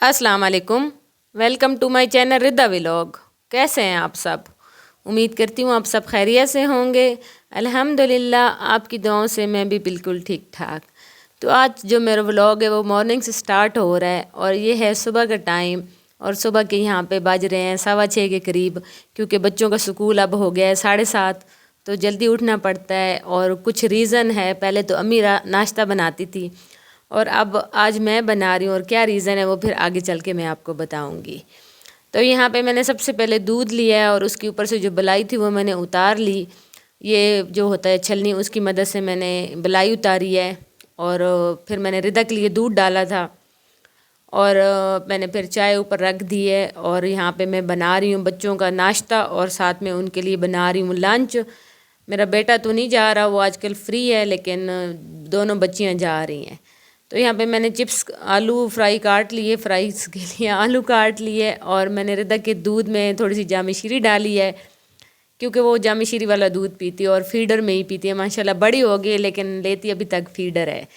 अस्सलाम वालेकुम। Welcome to my channel Rida vlog. कैसे हैं आप सब? उम्मीद करती हूँ आप सब खैरियत से होंगे। अल्हम्दुलिल्लाह आपकी दुआओं से मैं भी बिल्कुल ठीक ठाक। तो आज जो मेरा व्लॉग है वो मॉर्निंग से स्टार्ट हो रहा है और ये है सुबह का टाइम। और सुबह के यहाँ पे बज रहे हैं 6:15 के करीब, क्योंकि बच्चों का स्कूल अब हो गया है 7:30, तो जल्दी उठना पड़ता है। और कुछ रीज़न है, पहले तो अम्मी नाश्ता बनाती थी और अब आज मैं बना रही हूँ, और क्या रीज़न है वो फिर आगे चल के मैं आपको बताऊँगी। तो यहाँ पे मैंने सबसे पहले दूध लिया है और उसके ऊपर से जो बलाई थी वो मैंने उतार ली। ये जो होता है छलनी, उसकी मदद से मैंने बलाई उतारी है। और फिर मैंने रिदा के लिए दूध डाला था और मैंने फिर चाय ऊपर रख दी है। और यहाँ पे मैं बना रही हूँ बच्चों का नाश्ता और साथ में उनके लिए बना रही हूँ लंच। मेरा बेटा तो नहीं जा रहा, वो आजकल फ्री है, लेकिन दोनों बच्चियाँ जा रही हैं। तो यहाँ पे मैंने चिप्स आलू फ्राई काट लिए, फ्राइज़ के लिए आलू काट लिए। और मैंने रिदा के दूध में थोड़ी सी जामी शीरी डाली है, क्योंकि वो जामी शीरी वाला दूध पीती है और फीडर में ही पीती है। माशाल्लाह बड़ी हो गई लेकिन लेती अभी तक फीडर है।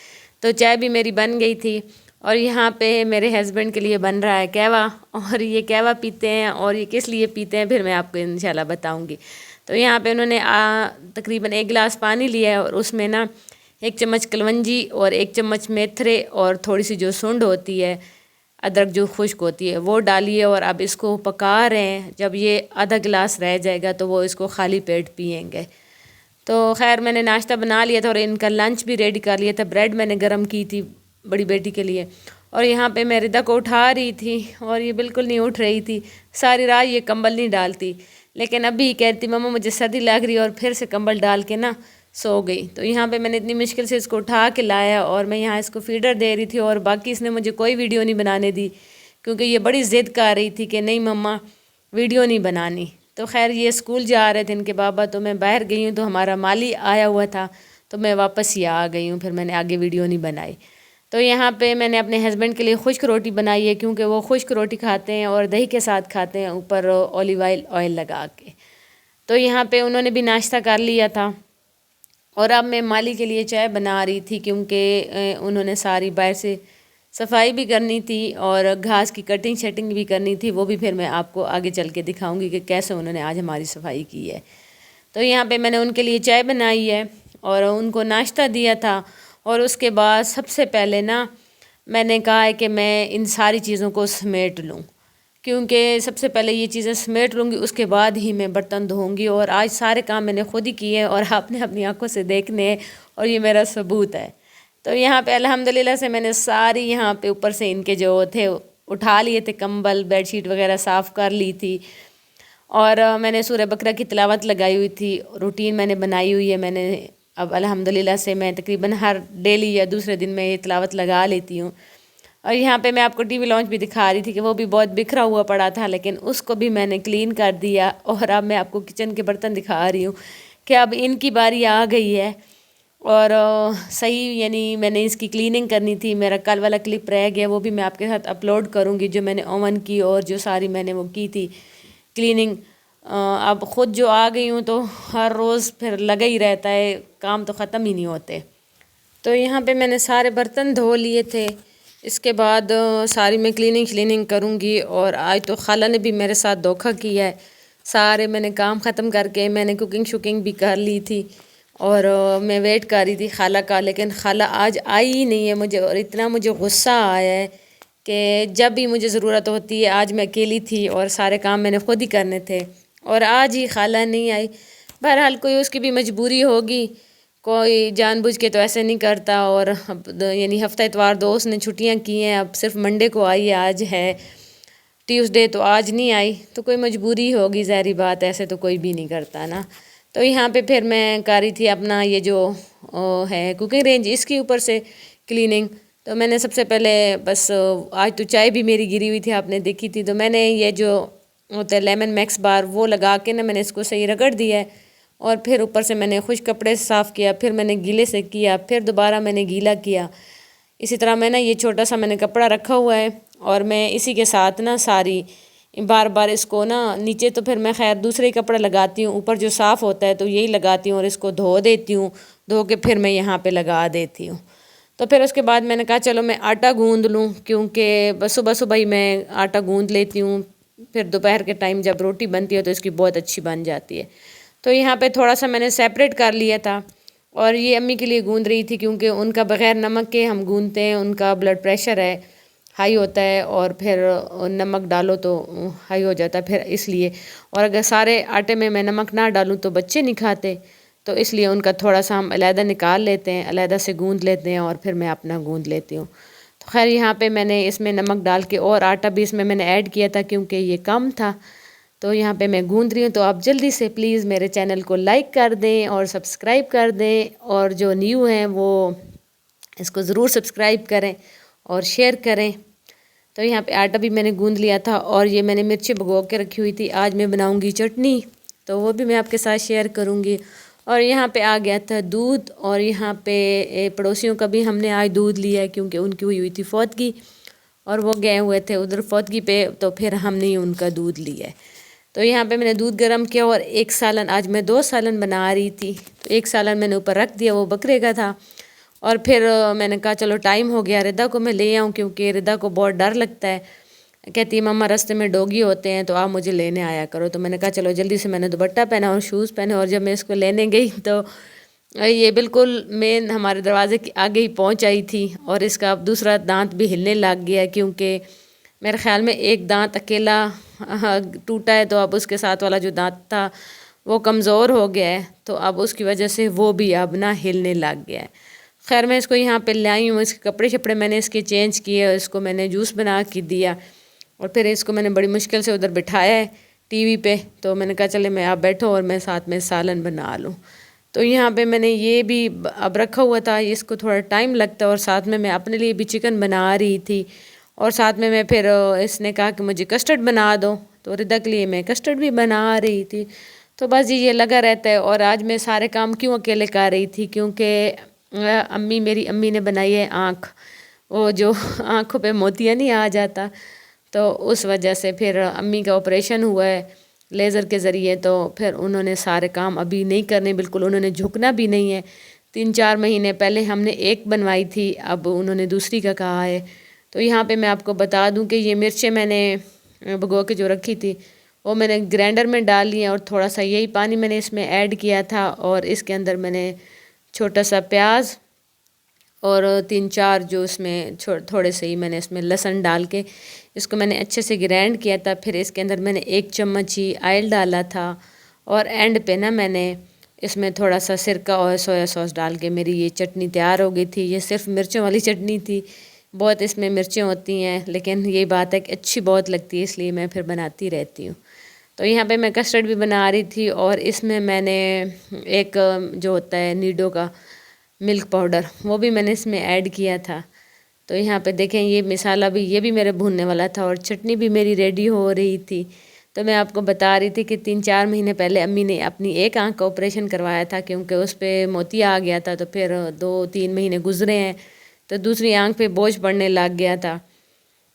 तो चाय भी मेरी बन गई थी। और यहाँ पे मेरे हस्बैंड के लिए बन रहा है कहवा, और ये कहवा पीते हैं, और ये किस लिए पीते हैं फिर मैं आपको इंशाल्लाह बताऊँगी। तो यहाँ पे उन्होंने तकरीबन 1 गिलास पानी लिया है और उसमें ना 1 चम्मच कलवंजी और 1 चम्मच मेथरे और थोड़ी सी जो सुंड होती है, अदरक जो खुश्क होती है, वो डालिए। और अब इसको पका रहे हैं। जब ये आधा गिलास रह जाएगा तो वो इसको खाली पेट पिएंगे। तो खैर मैंने नाश्ता बना लिया था और इनका लंच भी रेडी कर लिया था। ब्रेड मैंने गरम की थी बड़ी बेटी के लिए। और यहाँ पे मैं रिदा को उठा रही थी और ये बिल्कुल नहीं उठ रही थी। सारी रात ये कंबल नहीं डालती, लेकिन अभी कहती मम्मा मुझे सर्दी लग रही है, और फिर से कंबल डाल के ना सो गई। तो यहाँ पे मैंने इतनी मुश्किल से इसको उठा के लाया और मैं यहाँ इसको फीडर दे रही थी। और बाकी इसने मुझे कोई वीडियो नहीं बनाने दी, क्योंकि ये बड़ी ज़िद कर रही थी कि नहीं मम्मा वीडियो नहीं बनानी। तो खैर ये स्कूल जा रहे थे इनके बाबा, तो मैं बाहर गई हूँ, तो हमारा माली आया हुआ था, तो मैं वापस ही आ गई हूँ। फिर मैंने आगे वीडियो नहीं बनाई। तो यहाँ पे मैंने अपने हस्बैंड के लिए खुश्क रोटी बनाई है, क्योंकि वो खुश्क रोटी खाते हैं और दही के साथ खाते हैं, ऊपर ऑलिव ऑयल लगा के। तो यहाँ पे उन्होंने भी नाश्ता कर लिया था। और अब मैं माली के लिए चाय बना रही थी, क्योंकि उन्होंने सारी बाहर से सफाई भी करनी थी और घास की कटिंग शटिंग भी करनी थी। वो भी फिर मैं आपको आगे चल के दिखाऊंगी कि कैसे उन्होंने आज हमारी सफाई की है। तो यहाँ पे मैंने उनके लिए चाय बनाई है और उनको नाश्ता दिया था। और उसके बाद सबसे पहले ना मैंने कहा है कि मैं इन सारी चीज़ों को समेट लूँ, क्योंकि सबसे पहले ये चीज़ें समेट लूँगी, उसके बाद ही मैं बर्तन धोऊंगी। और आज सारे काम मैंने खुद ही किए हैं और आपने अपनी आंखों से देखने हैं, और ये मेरा सबूत है। तो यहाँ पे अल्हम्दुलिल्लाह से मैंने सारी यहाँ पे ऊपर से इनके जो थे उठा लिए थे, कंबल बेडशीट वगैरह साफ़ कर ली थी। और मैंने सूरह बकरा की तिलावत लगाई हुई थी, रूटीन मैंने बनाई हुई है। मैंने अब अल्हम्दुलिल्लाह से मैं तकरीबन हर डेली या दूसरे दिन में ये तिलावत लगा लेती हूँ। और यहाँ पे मैं आपको टीवी लॉन्च भी दिखा रही थी कि वो भी बहुत बिखरा हुआ पड़ा था, लेकिन उसको भी मैंने क्लीन कर दिया। और अब मैं आपको किचन के बर्तन दिखा रही हूँ कि अब इनकी बारी आ गई है। और सही यानी मैंने इसकी क्लीनिंग करनी थी। मेरा कल वाला क्लिप रह गया, वो भी मैं आपके साथ अपलोड करूँगी, जो मैंने ओवन की और जो सारी मैंने वो की थी क्लीनिंग। अब ख़ुद जो आ गई हूँ तो हर रोज़ फिर लगा ही रहता है, काम तो ख़त्म ही नहीं होते। तो यहाँ पे मैंने सारे बर्तन धो लिए थे। इसके बाद सारी मैं क्लीनिंग करूँगी। और आज तो खाला ने भी मेरे साथ धोखा किया है। सारे मैंने काम ख़त्म करके मैंने कुकिंग शुकिंग भी कर ली थी और मैं वेट कर रही थी खाला का, लेकिन खाला आज आई ही नहीं है मुझे। और इतना मुझे गुस्सा आया है कि जब भी मुझे ज़रूरत होती है, आज मैं अकेली थी और सारे काम मैंने खुद ही करने थे, और आज ही खाला नहीं आई। बहरहाल कोई उसकी भी मजबूरी होगी, कोई जानबूझ के तो ऐसे नहीं करता। और यानी हफ्ता इतवार दोस्त ने छुट्टियां की हैं, अब सिर्फ मंडे को आई है, आज है ट्यूसडे, तो आज नहीं आई, तो कोई मजबूरी होगी, ज़ाहिर बात, ऐसे तो कोई भी नहीं करता ना। तो यहाँ पे फिर मैं कर रही थी अपना ये जो है कुकिंग रेंज, इसके ऊपर से क्लीनिंग। तो मैंने सबसे पहले बस आज तो चाय भी मेरी गिरी हुई थी, आपने देखी थी, तो मैंने ये जो होता है लेमन मैक्स बार वो लगा के ना मैंने इसको सही रगड़ दिया है। और फिर ऊपर से मैंने खुश कपड़े से साफ़ किया, फिर मैंने गीले से किया, फिर दोबारा मैंने गीला किया। इसी तरह मैं ना ये छोटा सा मैंने कपड़ा रखा हुआ है और मैं इसी के साथ ना सारी बार बार इसको ना नीचे तो फिर मैं खैर दूसरे ही कपड़ा लगाती हूँ, ऊपर जो साफ़ होता है तो यही लगाती हूँ और इसको धो देती हूँ, धो के फिर मैं यहाँ पे लगा देती हूँ। तो फिर उसके बाद मैंने कहा चलो मैं आटा गूंद लूँ, क्योंकि बस सुबह सुबह ही मैं आटा गूंद लेती हूँ, फिर दोपहर के टाइम जब रोटी बनती है तो इसकी बहुत अच्छी बन जाती है। तो यहाँ पे थोड़ा सा मैंने सेपरेट कर लिया था, और ये अम्मी के लिए गूंद रही थी क्योंकि उनका बग़ैर नमक के हम गूंदते हैं, उनका ब्लड प्रेशर है, हाई होता है, और फिर नमक डालो तो हाई हो जाता है, फिर इसलिए। और अगर सारे आटे में मैं नमक ना डालूँ तो बच्चे नहीं खाते, तो इसलिए उनका थोड़ा सा हम अलहदा निकाल लेते हैं, अलहदा से गूंद लेते हैं, और फिर मैं अपना गूंद लेती हूँ। तो खैर यहाँ पे मैंने इसमें नमक डाल के और आटा भी इसमें मैंने ऐड किया था क्योंकि ये कम था। तो यहाँ पे मैं गूंद रही हूँ। तो आप जल्दी से प्लीज़ मेरे चैनल को लाइक कर दें और सब्सक्राइब कर दें, और जो न्यू हैं वो इसको ज़रूर सब्सक्राइब करें और शेयर करें। तो यहाँ पे आटा भी मैंने गूंद लिया था, और ये मैंने मिर्ची भगो के रखी हुई थी। आज मैं बनाऊँगी चटनी, तो वो भी मैं आपके साथ शेयर करूँगी। और यहाँ पे आ गया था दूध, और यहाँ पे पड़ोसियों का भी हमने आज दूध लिया है क्योंकि उनकी हुई थी फौतगी, और वो गए हुए थे उधर फौतगी पे, तो फिर हमने उनका दूध लिया है। तो यहाँ पे मैंने दूध गर्म किया, और एक सालन, आज मैं 2 सालन बना रही थी, तो एक सालन मैंने ऊपर रख दिया, वो बकरे का था। और फिर मैंने कहा चलो टाइम हो गया, रिदा को मैं ले आऊँ, क्योंकि रिदा को बहुत डर लगता है, कहती है मम्मा रास्ते में डॉगी होते हैं तो आप मुझे लेने आया करो। तो मैंने कहा चलो, जल्दी से मैंने दुपट्टा पहना और शूज़ पहने, और जब मैं इसको लेने गई तो ये बिल्कुल मेन हमारे दरवाजे के आगे ही पहुंच आई थी, और इसका अब दूसरा दांत भी हिलने लग गया, क्योंकि मेरे ख़्याल में एक दांत अकेला टूटा है, तो अब उसके साथ वाला जो दांत था वो कमज़ोर हो गया है, तो अब उसकी वजह से वो भी अब ना हिलने लग गया है। खैर मैं इसको यहाँ पे लाई हूँ, इसके कपड़े शपड़े मैंने इसके चेंज किए, इसको मैंने जूस बना के दिया, और फिर इसको मैंने बड़ी मुश्किल से उधर बिठाया है टीवी पे। तो मैंने कहा चले मैं आप बैठो और मैं साथ में सालन बना लूँ। तो यहाँ पे मैंने ये भी अब रखा हुआ था, इसको थोड़ा टाइम लगता है, और साथ में मैं अपने लिए भी चिकन बना रही थी, और साथ में मैं फिर इसने कहा कि मुझे कस्टर्ड बना दो, तो रिदा के लिए मैं कस्टर्ड भी बना रही थी। तो बस ये लगा रहता है। और आज मैं सारे काम क्यों अकेले कर रही थी, क्योंकि मेरी अम्मी ने बनाई है आँख, वो जो आँखों पे मोतिया नहीं आ जाता, तो उस वजह से फिर अम्मी का ऑपरेशन हुआ है लेज़र के ज़रिए, तो फिर उन्होंने सारे काम अभी नहीं करने, बिल्कुल उन्होंने झुकना भी नहीं है। 3-4 महीने पहले हमने एक बनवाई थी, अब उन्होंने दूसरी का कहा है। तो यहाँ पे मैं आपको बता दूं कि ये मिर्चें मैंने भगो के जो रखी थी वो मैंने ग्राइंडर में डाल ली हैं, और थोड़ा सा यही पानी मैंने इसमें ऐड किया था, और इसके अंदर मैंने छोटा सा प्याज और 3-4 जो इसमें थोड़े से ही मैंने इसमें लहसुन डाल के इसको मैंने अच्छे से ग्राइंड किया था। फिर इसके अंदर मैंने 1 चम्मच ही ऑयल डाला था, और एंड पे ना मैंने इसमें थोड़ा सा सिरका और सोया सॉस डाल के मेरी ये चटनी तैयार हो गई थी। ये सिर्फ मिर्चों वाली चटनी थी, बहुत इसमें मिर्चें होती हैं, लेकिन ये बात है कि अच्छी बहुत लगती है, इसलिए मैं फिर बनाती रहती हूँ। तो यहाँ पे मैं कस्टर्ड भी बना रही थी, और इसमें मैंने एक जो होता है नीडो का मिल्क पाउडर वो भी मैंने इसमें ऐड किया था। तो यहाँ पे देखें ये मसाला भी ये भी मेरे भूनने वाला था, और चटनी भी मेरी रेडी हो रही थी। तो मैं आपको बता रही थी कि 3-4 महीने पहले अम्मी ने अपनी एक आंख का ऑपरेशन करवाया था, क्योंकि उस पर मोतिया आ गया था। तो फिर 2-3 महीने गुजरे हैं, तो दूसरी आंख पे बोझ पड़ने लग गया था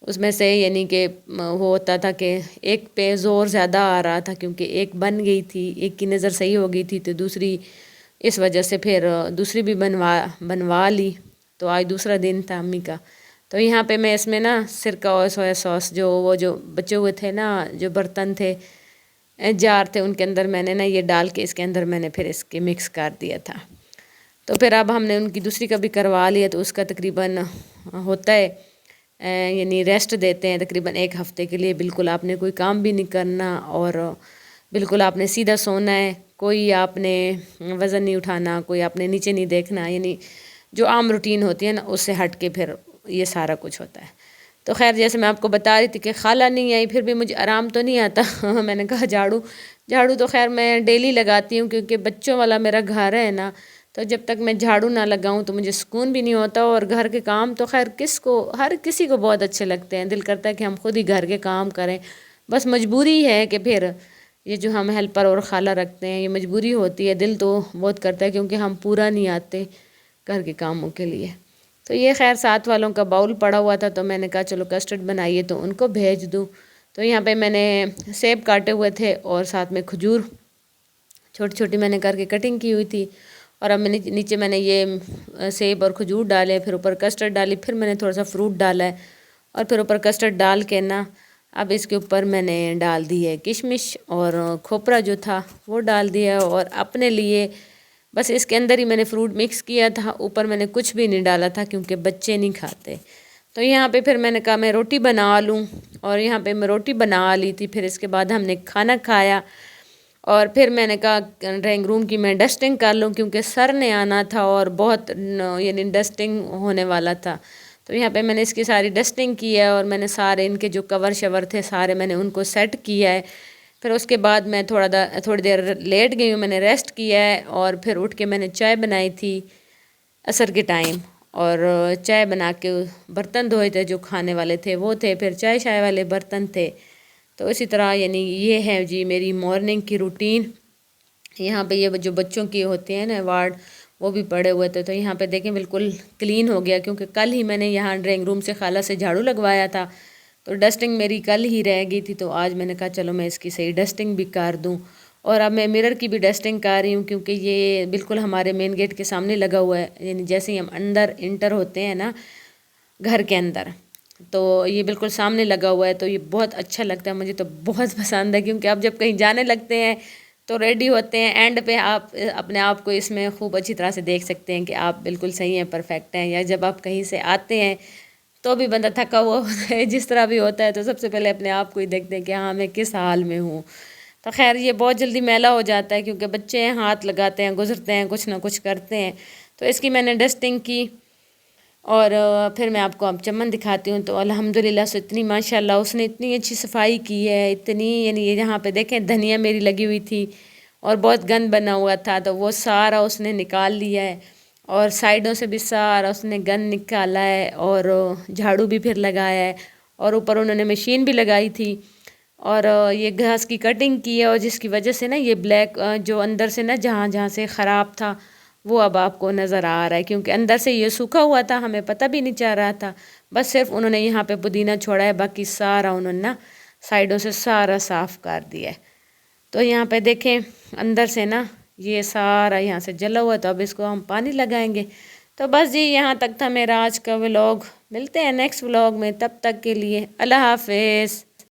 उसमें से, यानी कि वो होता था कि एक पे ज़ोर ज़्यादा आ रहा था, क्योंकि एक बन गई थी, एक की नज़र सही हो गई थी, तो दूसरी इस वजह से फिर दूसरी भी बनवा ली। तो आज दूसरा दिन था अम्मी का। तो यहाँ पे मैं इसमें ना सिरका और सोया सॉस जो बचे हुए थे ना, जो बर्तन थे जार थे, उनके अंदर मैंने ना ये डाल के इसके अंदर मैंने फिर इसके मिक्स कर दिया था। तो फिर अब हमने उनकी दूसरी का भी करवा लिया, तो उसका तकरीबन होता है यानी रेस्ट देते हैं तकरीबन 1 हफ़्ते के लिए। बिल्कुल आपने कोई काम भी नहीं करना, और बिल्कुल आपने सीधा सोना है, कोई आपने वज़न नहीं उठाना, कोई आपने नीचे नहीं देखना, यानी जो आम रूटीन होती है ना उससे हट के फिर ये सारा कुछ होता है। तो खैर जैसे मैं आपको बता रही थी कि खाला नहीं आई, फिर भी मुझे आराम तो नहीं आता। मैंने कहा झाड़ू तो खैर मैं डेली लगाती हूँ, क्योंकि बच्चों वाला मेरा घर है ना, तो जब तक मैं झाड़ू ना लगाऊं तो मुझे सुकून भी नहीं होता। और घर के काम तो खैर हर किसी को बहुत अच्छे लगते हैं, दिल करता है कि हम खुद ही घर के काम करें, बस मजबूरी है कि फिर ये जो हम हेल्पर और खाला रखते हैं ये मजबूरी होती है। दिल तो बहुत करता है, क्योंकि हम पूरा नहीं आते घर के कामों के लिए। तो ये खैर साथ वालों का बाउल पड़ा हुआ था, तो मैंने कहा चलो कस्टर्ड बनाइए तो उनको भेज दूँ। तो यहाँ पे मैंने सेब काटे हुए थे, और साथ में खजूर छोटी छोटी मैंने करके कटिंग की हुई थी, और अब मैंने नीचे मैंने ये सेब और खजूर डाले, फिर ऊपर कस्टर्ड डाली, फिर मैंने थोड़ा सा फ्रूट डाला है और फिर ऊपर कस्टर्ड डाल के ना अब इसके ऊपर मैंने डाल दी है किशमिश और खोपरा जो था वो डाल दिया। और अपने लिए बस इसके अंदर ही मैंने फ्रूट मिक्स किया था, ऊपर मैंने कुछ भी नहीं डाला था क्योंकि बच्चे नहीं खाते। तो यहाँ पे फिर मैंने कहा मैं रोटी बना लूँ, और यहाँ पे मैं रोटी बना ली थी। फिर इसके बाद हमने खाना खाया और फिर मैंने कहा ड्राइंग रूम की मैं डस्टिंग कर लूँ क्योंकि सर ने आना था और बहुत यानी डस्टिंग होने वाला था। तो यहाँ पे मैंने इसकी सारी डस्टिंग की है और मैंने सारे इनके जो कवर शवर थे सारे मैंने उनको सेट किया है। फिर उसके बाद मैं थोड़ी देर लेट गई हूँ, मैंने रेस्ट किया है और फिर उठ के मैंने चाय बनाई थी असर के टाइम। और चाय बना के बर्तन धोए थे, जो खाने वाले थे वो थे, फिर चाय शाय वाले बर्तन थे। तो इसी तरह यानी ये है जी मेरी मॉर्निंग की रूटीन। यहाँ पे ये जो बच्चों की होते हैं ना वार्ड वो भी पड़े हुए थे। तो यहाँ पे देखें बिल्कुल क्लीन हो गया क्योंकि कल ही मैंने यहाँ ड्राइंग रूम से खाला से झाड़ू लगवाया था, तो डस्टिंग मेरी कल ही रह गई थी। तो आज मैंने कहा चलो मैं इसकी सही डस्टिंग भी कर दूँ। और अब मैं मिरर की भी डस्टिंग कर रही हूँ क्योंकि ये बिल्कुल हमारे मेन गेट के सामने लगा हुआ है, यानी जैसे ही हम अंदर इंटर होते हैं ना घर के अंदर, तो ये बिल्कुल सामने लगा हुआ है। तो ये बहुत अच्छा लगता है, मुझे तो बहुत पसंद है क्योंकि आप जब कहीं जाने लगते हैं तो रेडी होते हैं, एंड पे आप अपने आप को इसमें खूब अच्छी तरह से देख सकते हैं कि आप बिल्कुल सही हैं, परफेक्ट हैं। या जब आप कहीं से आते हैं तो भी बंदा थका हुआ होता है, जिस तरह भी होता है, तो सबसे पहले अपने आप को ही देखते हैं कि हाँ मैं किस हाल में हूँ। तो खैर ये बहुत जल्दी मैला हो जाता है क्योंकि बच्चे हैं, हाथ लगाते हैं, गुजरते हैं, कुछ ना कुछ करते हैं। तो इसकी मैंने डस्टिंग की और फिर मैं आपको अब चमन दिखाती हूँ। तो अल्हम्दुलिल्लाह से इतनी माशाल्लाह उसने इतनी अच्छी सफाई की है, इतनी यानी ये यहाँ पे देखें धनिया मेरी लगी हुई थी और बहुत गंद बना हुआ था, तो वो सारा उसने निकाल लिया है और साइडों से भी सारा उसने गंद निकाला है और झाड़ू भी फिर लगाया है। और ऊपर उन्होंने मशीन भी लगाई थी और ये घास की कटिंग की है, और जिसकी वजह से ना ये ब्लैक जो अंदर से ना जहाँ जहाँ से ख़राब था वो अब आपको नज़र आ रहा है क्योंकि अंदर से ये सूखा हुआ था, हमें पता भी नहीं चल रहा था। बस सिर्फ उन्होंने यहाँ पे पुदीना छोड़ा है, बाकी सारा उन्होंने ना साइडों से सारा साफ़ कर दिया है। तो यहाँ पे देखें अंदर से ना ये सारा यहाँ से जला हुआ, तो अब इसको हम पानी लगाएंगे। तो बस जी यहाँ तक था मेरा आज का व्लॉग। मिलते हैं नेक्स्ट व्लॉग में, तब तक के लिए अल्लाह हाफिज़।